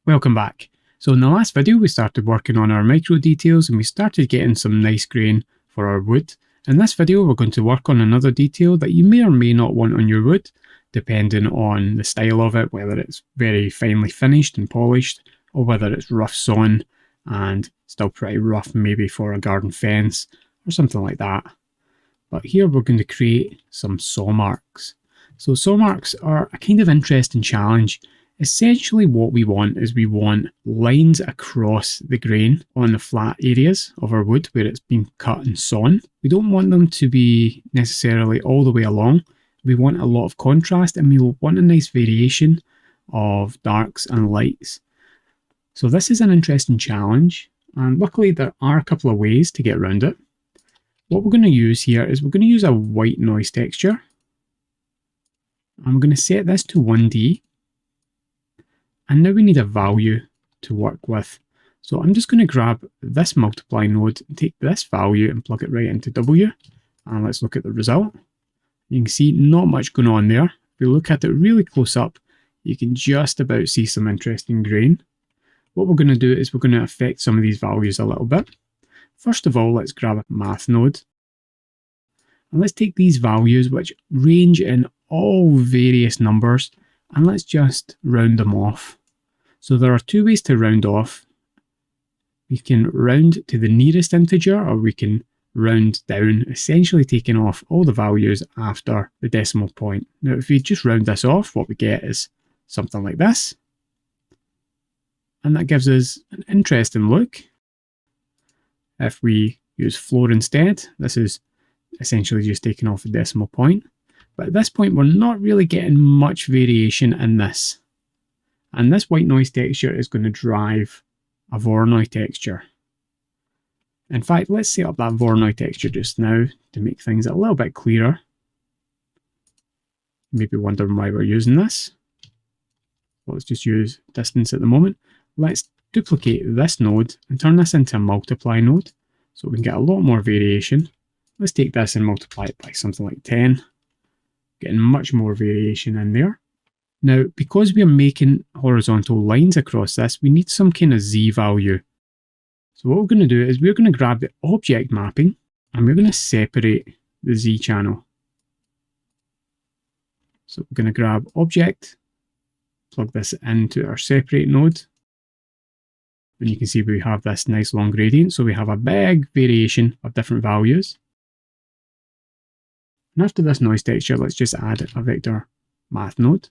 Welcome back. So in the last video we started working on our micro details and we started getting some nice grain for our wood. In this video we're going to work on another detail that you may or may not want on your wood, depending on the style of it, whether it's very finely finished and polished or whether it's rough sawn and still pretty rough maybe for a garden fence or something like that. But here we're going to create some saw marks. So saw marks are a kind of interesting challenge. Essentially what we want is we want lines across the grain on the flat areas of our wood where it's been cut and sawn. We don't want them to be necessarily all the way along. We want a lot of contrast and we want a nice variation of darks and lights. So this is an interesting challenge, and luckily there are a couple of ways to get around it. What we're going to use here is we're going to use a white noise texture. I'm going to set this to 1D. And now we need a value to work with. So I'm just going to grab this multiply node and take this value and plug it right into W. And let's look at the result. You can see not much going on there. If we look at it really close up, you can just about see some interesting grain. What we're going to do is we're going to affect some of these values a little bit. First of all, let's grab a math node. And let's take these values, which range in all various numbers, and let's just round them off. So there are two ways to round off. We can round to the nearest integer, or we can round down, essentially taking off all the values after the decimal point. Now if we just round this off, what we get is something like this. And that gives us an interesting look. If we use floor instead, this is essentially just taking off the decimal point. But at this point, we're not really getting much variation in this. And this white noise texture is going to drive a Voronoi texture. In fact, let's set up that Voronoi texture just now to make things a little bit clearer. Maybe wondering why we're using this. Let's just use distance at the moment. Let's duplicate this node and turn this into a multiply node so we can get a lot more variation. Let's take this and multiply it by something like 10. Getting much more variation in there. Now, because we are making horizontal lines across this, we need some kind of Z value. So what we're going to do is we're going to grab the object mapping and we're going to separate the Z channel. So we're going to grab object, plug this into our separate node. And you can see we have this nice long gradient. So we have a big variation of different values. And after this noise texture, let's just add a vector math node.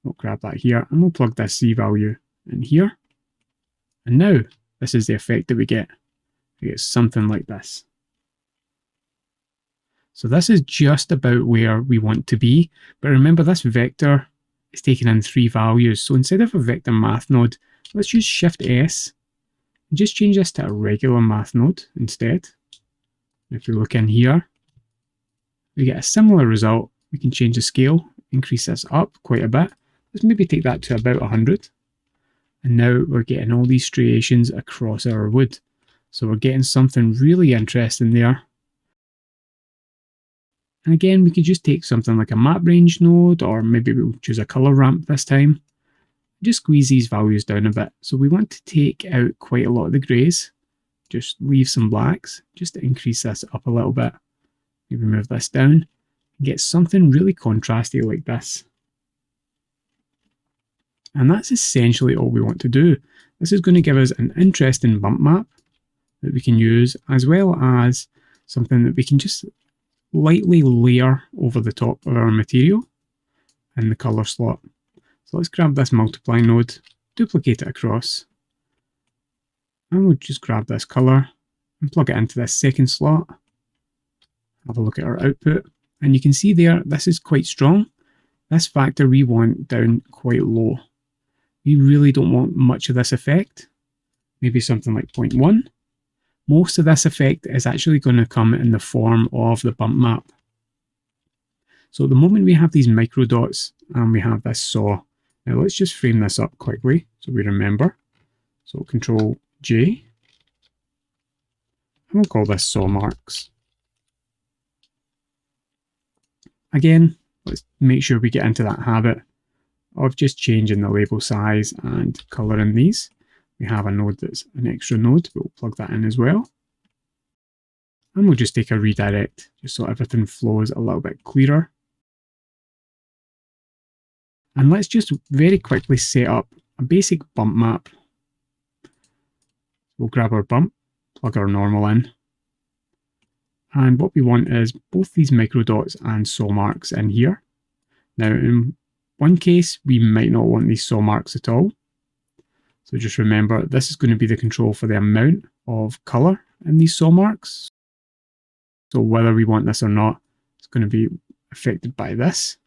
We'll grab that here and we'll plug this Z value in here. And now this is the effect that we get. We get something like this. So this is just about where we want to be. But remember, this vector is taking in 3 values. So instead of a vector math node, let's use Shift S and just change this to a regular math node instead. If we look in here, we get a similar result. We can change the scale, increase this up quite a bit. Let's maybe take that to about 100. And now we're getting all these striations across our wood. So we're getting something really interesting there. And again, we could just take something like a map range node, or maybe we'll choose a color ramp this time. Just squeeze these values down a bit. So we want to take out quite a lot of the greys. Just leave some blacks, just to increase this up a little bit. Maybe move this down and get something really contrasty like this. And that's essentially all we want to do. This is going to give us an interesting bump map that we can use, as well as something that we can just lightly layer over the top of our material in the color slot. So let's grab this multiply node, duplicate it across. And we'll just grab this color and plug it into this second slot. Have a look at our output. And you can see there, this is quite strong. This factor we want down quite low. We really don't want much of this effect. Maybe something like 0.1. Most of this effect is actually going to come in the form of the bump map. So at the moment we have these micro dots and we have this saw. Now let's just frame this up quickly so we remember. So Control J, and we'll call this saw marks. Again, let's make sure we get into that habit of just changing the label size and colour in these. We have a node that's an extra node, but we'll plug that in as well. And we'll just take a redirect, just so everything flows a little bit clearer. And let's just very quickly set up a basic bump map. We'll grab our bump, plug our normal in. And what we want is both these micro dots and saw marks in here. Now, in one case, we might not want these saw marks at all. So just remember, this is going to be the control for the amount of colour in these saw marks. So whether we want this or not, it's going to be affected by this.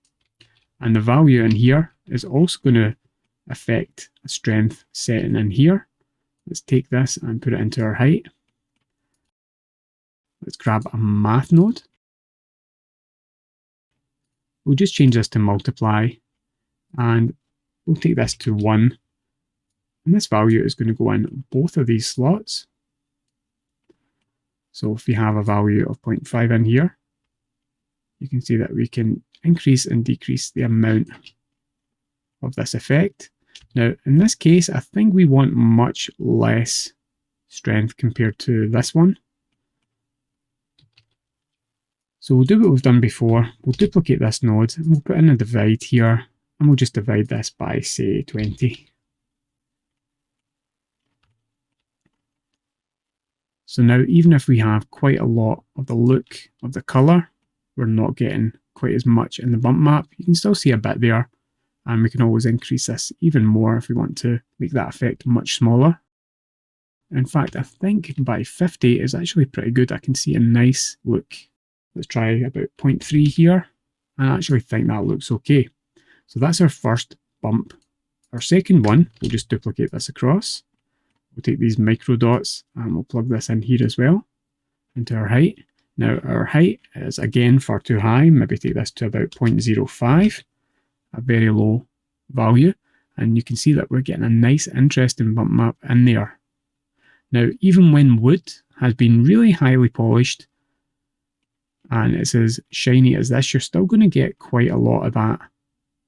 And the value in here is also going to affect a strength setting in here. Let's take this and put it into our height. Let's grab a math node. We'll just change this to multiply, and we'll take this to 1. And this value is going to go in both of these slots. So if we have a value of 0.5 in here, you can see that we can increase and decrease the amount of this effect. Now, in this case, I think we want much less strength compared to this one. So we'll do what we've done before. We'll duplicate this node and we'll put in a divide here, and we'll just divide this by, say, 20. So now, even if we have quite a lot of the look of the colour, we're not getting quite as much in the bump map. You can still see a bit there, and we can always increase this even more if we want to make that effect much smaller. In fact, I think by 50 is actually pretty good. I can see a nice look. Let's try about 0.3 here. I actually think that looks okay. So that's our first bump. Our second one, we'll just duplicate this across. We'll take these micro dots and we'll plug this in here as well into our height. Now our height is again far too high. Maybe take this to about 0.05, a very low value. And you can see that we're getting a nice interesting bump map in there. Now, even when wood has been really highly polished and it's as shiny as this, you're still going to get quite a lot of that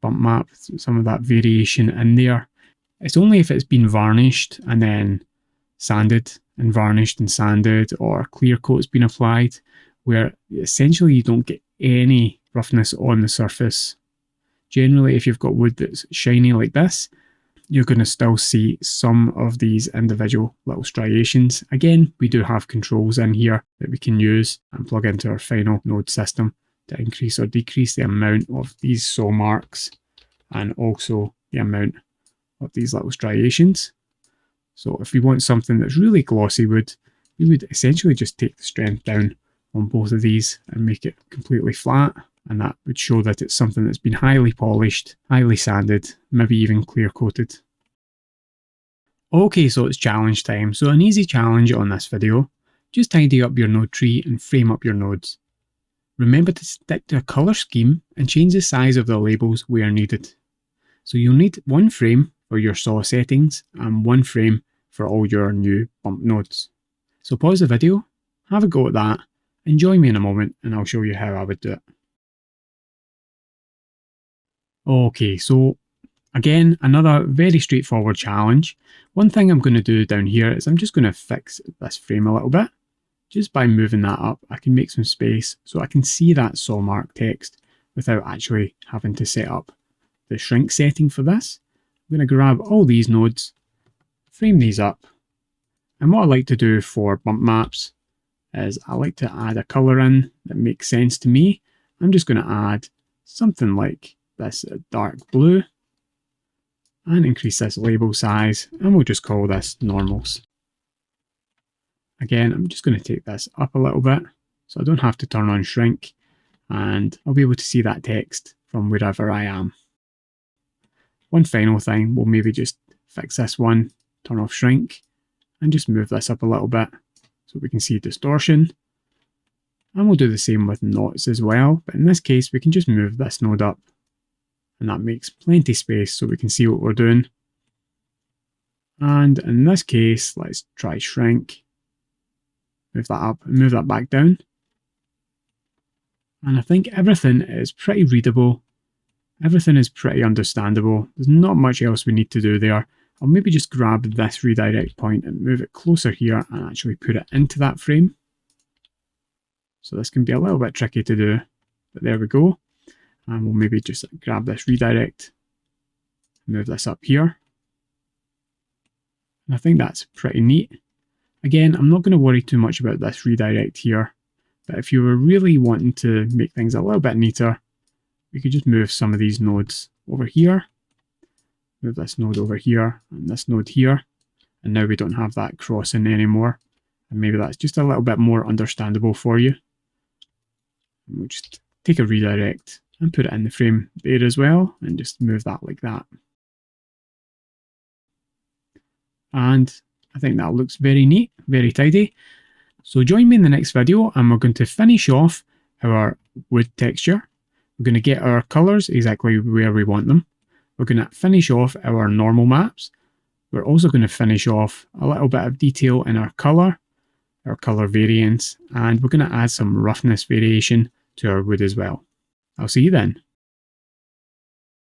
bump map, some of that variation in there. It's only if it's been varnished and then sanded and varnished and sanded, or clear coat's been applied, where essentially you don't get any roughness on the surface. Generally, if you've got wood that's shiny like this, you're going to still see some of these individual little striations. Again, we do have controls in here that we can use and plug into our final node system to increase or decrease the amount of these saw marks and also the amount of these little striations. So if we want something that's really glossy wood, we would essentially just take the strength down on both of these and make it completely flat, and that would show that it's something that's been highly polished, highly sanded, maybe even clear coated. Okay, so it's challenge time. So an easy challenge on this video: just tidy up your node tree and frame up your nodes. Remember to stick to a colour scheme and change the size of the labels where needed. So you'll need one frame for your saw settings and one frame for all your new bump nodes. So pause the video, have a go at that, and join me in a moment and I'll show you how I would do it. Okay, so again, another very straightforward challenge. One thing I'm going to do down here is I'm just going to fix this frame a little bit. Just by moving that up, I can make some space so I can see that saw mark text without actually having to set up the shrink setting for this. I'm going to grab all these nodes, frame these up, and what I like to do for bump maps is I like to add a colour in that makes sense to me. I'm just going to add something like this dark blue and increase this label size, and we'll just call this normals. Again, I'm just going to take this up a little bit so I don't have to turn on shrink, and I'll be able to see that text from wherever I am. One final thing, we'll maybe just fix this one, turn off shrink, and just move this up a little bit so we can see distortion. And we'll do the same with knots as well, but in this case we can just move this node up, and that makes plenty space so we can see what we're doing. And in this case, let's try shrink, move that up and move that back down. And I think everything is pretty readable Everything is pretty understandable. There's not much else we need to do there. I'll maybe just grab this redirect point and move it closer here and actually put it into that frame. So this can be a little bit tricky to do, but there we go. And we'll maybe just grab this redirect, move this up here. And I think that's pretty neat. Again, I'm not going to worry too much about this redirect here, but if you were really wanting to make things a little bit neater, we could just move some of these nodes over here, move this node over here, and this node here, and now we don't have that crossing anymore. And maybe that's just a little bit more understandable for you. And we'll just take a redirect and put it in the frame there as well, and just move that like that. And I think that looks very neat, very tidy. So join me in the next video and we're going to finish off our wood texture. We're going to get our colours exactly where we want them. We're going to finish off our normal maps. We're also going to finish off a little bit of detail in our colour variance, and we're going to add some roughness variation to our wood as well. I'll see you then.